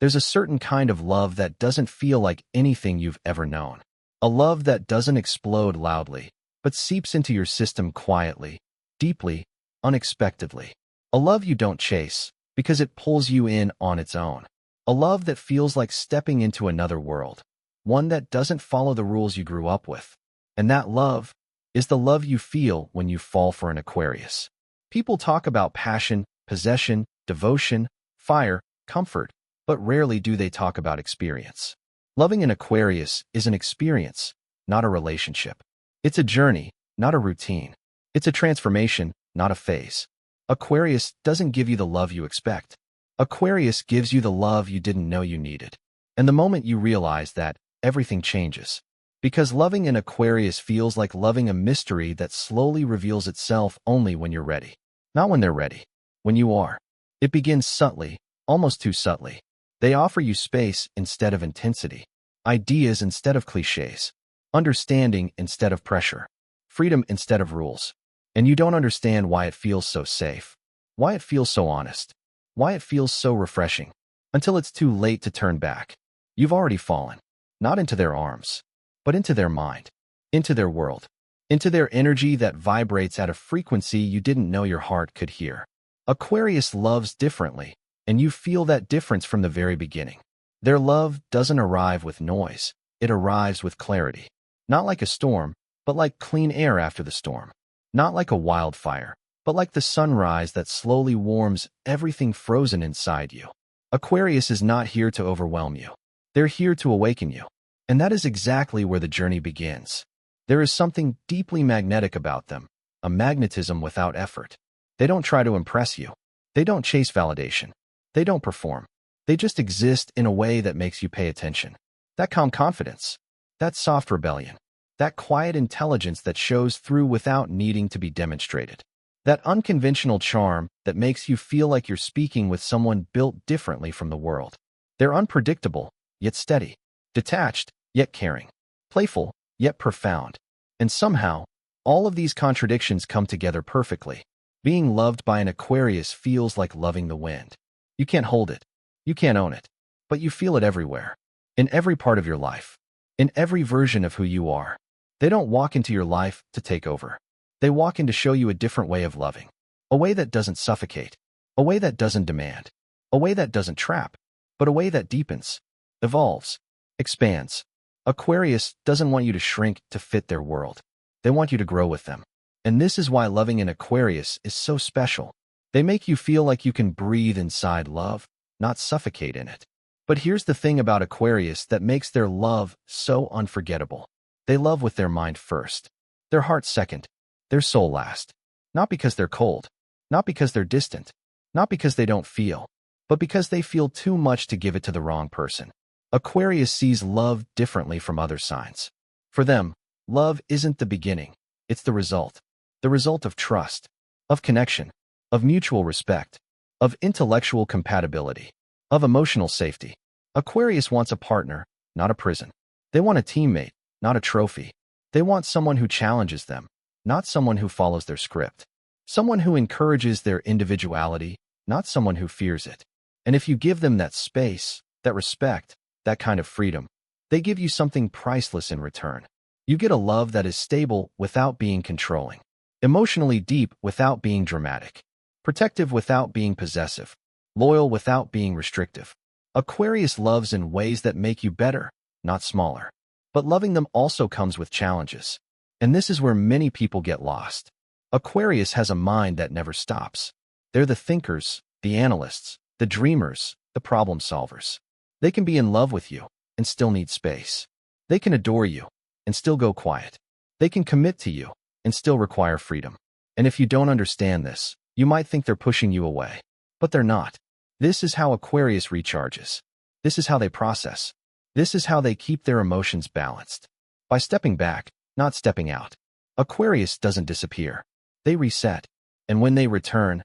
There's a certain kind of love that doesn't feel like anything you've ever known. A love that doesn't explode loudly, but seeps into your system quietly, deeply, unexpectedly. A love you don't chase, because it pulls you in on its own. A love that feels like stepping into another world. One that doesn't follow the rules you grew up with. And that love is the love you feel when you fall for an Aquarius. People talk about passion, possession, devotion, fire, comfort, but rarely do they talk about experience. Loving an Aquarius is an experience, not a relationship. It's a journey, not a routine. It's a transformation, not a phase. Aquarius doesn't give you the love you expect. Aquarius gives you the love you didn't know you needed. And the moment you realize that, everything changes. Because loving an Aquarius feels like loving a mystery that slowly reveals itself only when you're ready. Not when they're ready. When you are. It begins subtly, almost too subtly. They offer you space instead of intensity, ideas instead of cliches, understanding instead of pressure, freedom instead of rules. And you don't understand why it feels so safe, why it feels so honest, why it feels so refreshing, until it's too late to turn back. You've already fallen, not into their arms, but into their mind, into their world, into their energy that vibrates at a frequency you didn't know your heart could hear. Aquarius loves differently, and you feel that difference from the very beginning. Their love doesn't arrive with noise. It arrives with clarity. Not like a storm, but like clean air after the storm. Not like a wildfire, but like the sunrise that slowly warms everything frozen inside you. Aquarius is not here to overwhelm you. They're here to awaken you. And that is exactly where the journey begins. There is something deeply magnetic about them, a magnetism without effort. They don't try to impress you. They don't chase validation. They don't perform. They just exist in a way that makes you pay attention. That calm confidence, that soft rebellion, that quiet intelligence that shows through without needing to be demonstrated. That unconventional charm that makes you feel like you're speaking with someone built differently from the world. They're unpredictable, yet steady. Detached, yet caring. Playful, yet profound. And somehow, all of these contradictions come together perfectly. Being loved by an Aquarius feels like loving the wind. You can't hold it. You can't own it. But you feel it everywhere. In every part of your life. In every version of who you are. They don't walk into your life to take over. They walk in to show you a different way of loving. A way that doesn't suffocate. A way that doesn't demand. A way that doesn't trap. But a way that deepens. Evolves. Expands. Aquarius doesn't want you to shrink to fit their world. They want you to grow with them. And this is why loving an Aquarius is so special. They make you feel like you can breathe inside love, not suffocate in it. But here's the thing about Aquarius that makes their love so unforgettable. They love with their mind first, their heart second, their soul last. Not because they're cold, not because they're distant, not because they don't feel, but because they feel too much to give it to the wrong person. Aquarius sees love differently from other signs. For them, love isn't the beginning, it's the result of trust, of connection, of mutual respect, of intellectual compatibility, of emotional safety. Aquarius wants a partner, not a prison. They want a teammate, not a trophy. They want someone who challenges them, not someone who follows their script. Someone who encourages their individuality, not someone who fears it. And if you give them that space, that respect, that kind of freedom, they give you something priceless in return. You get a love that is stable without being controlling, emotionally deep without being dramatic, protective without being possessive, loyal without being restrictive. Aquarius loves in ways that make you better, not smaller. But loving them also comes with challenges. And this is where many people get lost. Aquarius has a mind that never stops. They're the thinkers, the analysts, the dreamers, the problem solvers. They can be in love with you and still need space. They can adore you and still go quiet. They can commit to you and still require freedom. And if you don't understand this, you might think they're pushing you away. But they're not. This is how Aquarius recharges. This is how they process. This is how they keep their emotions balanced. By stepping back, not stepping out. Aquarius doesn't disappear. They reset. And when they return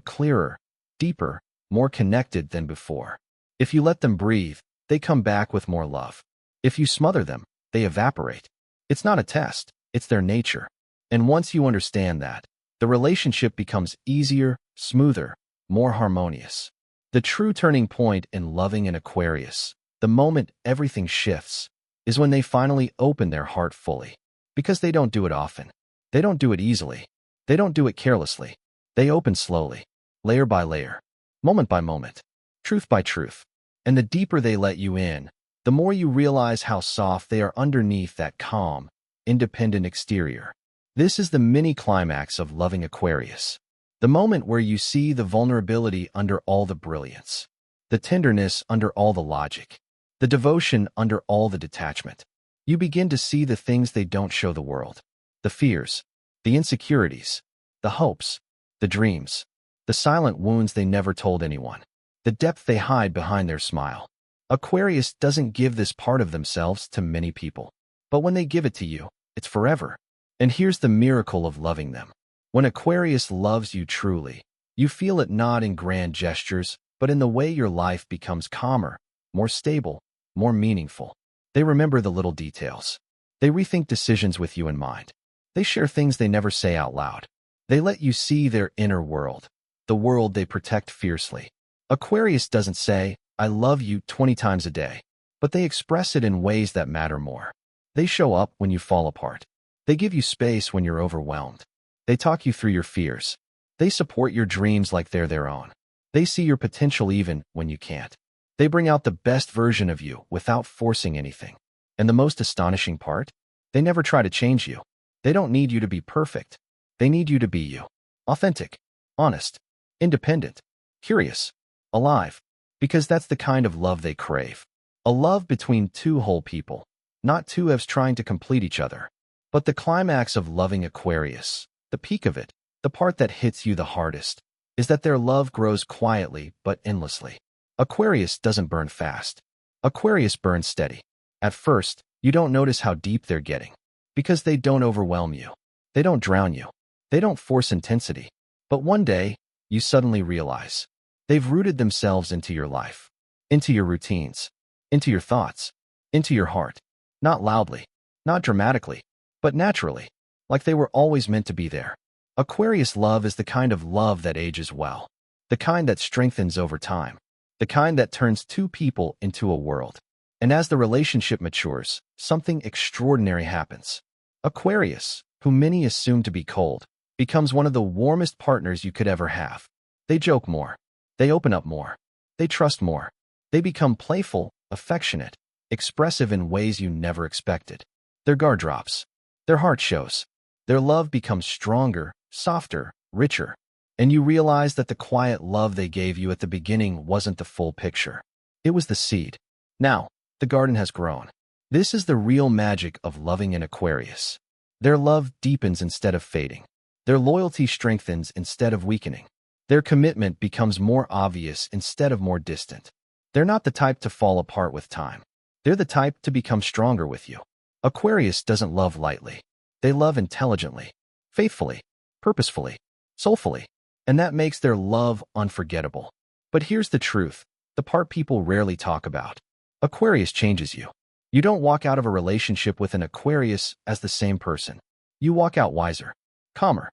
clearer, deeper, more connected than before. If you let them breathe, they come back with more love. If you smother them, they evaporate. It's not a test, it's their nature. And once you understand that, the relationship becomes easier, smoother, more harmonious. The true turning point in loving an Aquarius, the moment everything shifts, is when they finally open their heart fully. Because they don't do it often. They don't do it easily. They don't do it carelessly. They open slowly, layer by layer, moment by moment, truth by truth. And the deeper they let you in, the more you realize how soft they are underneath that calm, independent exterior. This is the mini climax of loving Aquarius. The moment where you see the vulnerability under all the brilliance, the tenderness under all the logic, the devotion under all the detachment. You begin to see the things they don't show the world. The fears, the insecurities, the hopes, the dreams, the silent wounds they never told anyone, the depth they hide behind their smile. Aquarius doesn't give this part of themselves to many people. But when they give it to you, it's forever. And here's the miracle of loving them. When Aquarius loves you truly, you feel it not in grand gestures, but in the way your life becomes calmer, more stable, more meaningful. They remember the little details. They rethink decisions with you in mind. They share things they never say out loud. They let you see their inner world, the world they protect fiercely. Aquarius doesn't say, "I love you" 20 times a day, but they express it in ways that matter more. They show up when you fall apart. They give you space when you're overwhelmed. They talk you through your fears. They support your dreams like they're their own. They see your potential even when you can't. They bring out the best version of you without forcing anything. And the most astonishing part? They never try to change you. They don't need you to be perfect. They need you to be you. Authentic, honest, independent, curious, alive. Because that's the kind of love they crave. A love between two whole people, not two halves trying to complete each other. But the climax of loving Aquarius, the peak of it, the part that hits you the hardest, is that their love grows quietly but endlessly. Aquarius doesn't burn fast. Aquarius burns steady. At first, you don't notice how deep they're getting. Because they don't overwhelm you. They don't drown you. They don't force intensity. But one day, you suddenly realize they've rooted themselves into your life, into your routines, into your thoughts, into your heart. Not loudly, not dramatically, but naturally, like they were always meant to be there. Aquarius love is the kind of love that ages well, the kind that strengthens over time, the kind that turns two people into a world. And as the relationship matures, something extraordinary happens. Aquarius, who many assume to be cold, becomes one of the warmest partners you could ever have. They joke more. They open up more. They trust more. They become playful, affectionate, expressive in ways you never expected. Their guard drops. Their heart shows. Their love becomes stronger, softer, richer. And you realize that the quiet love they gave you at the beginning wasn't the full picture. It was the seed. Now, the garden has grown. This is the real magic of loving an Aquarius. Their love deepens instead of fading. Their loyalty strengthens instead of weakening. Their commitment becomes more obvious instead of more distant. They're not the type to fall apart with time. They're the type to become stronger with you. Aquarius doesn't love lightly. They love intelligently, faithfully, purposefully, soulfully. And that makes their love unforgettable. But here's the truth, the part people rarely talk about. Aquarius changes you. You don't walk out of a relationship with an Aquarius as the same person. You walk out wiser, calmer,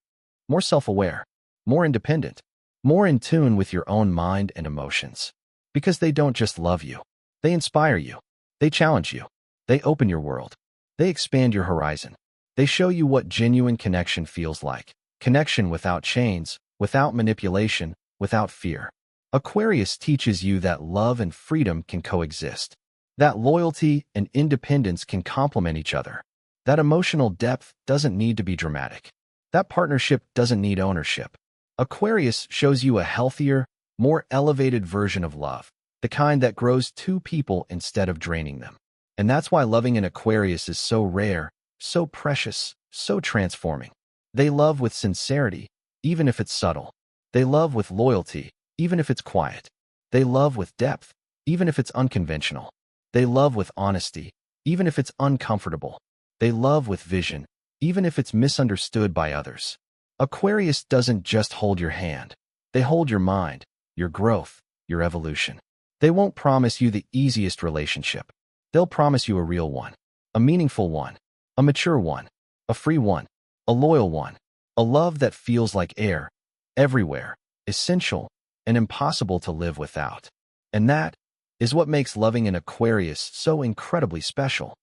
more self-aware, more independent, more in tune with your own mind and emotions. Because they don't just love you. They inspire you. They challenge you. They open your world. They expand your horizon. They show you what genuine connection feels like. Connection without chains, without manipulation, without fear. Aquarius teaches you that love and freedom can coexist. That loyalty and independence can complement each other. That emotional depth doesn't need to be dramatic. That partnership doesn't need ownership. Aquarius shows you a healthier, more elevated version of love, the kind that grows two people instead of draining them. And that's why loving an Aquarius is so rare, so precious, so transforming. They love with sincerity, even if it's subtle. They love with loyalty, even if it's quiet. They love with depth, even if it's unconventional. They love with honesty, even if it's uncomfortable. They love with vision, even if it's misunderstood by others. Aquarius doesn't just hold your hand. They hold your mind, your growth, your evolution. They won't promise you the easiest relationship. They'll promise you a real one, a meaningful one, a mature one, a free one, a loyal one, a love that feels like air, everywhere, essential, and impossible to live without. And that is what makes loving an Aquarius so incredibly special.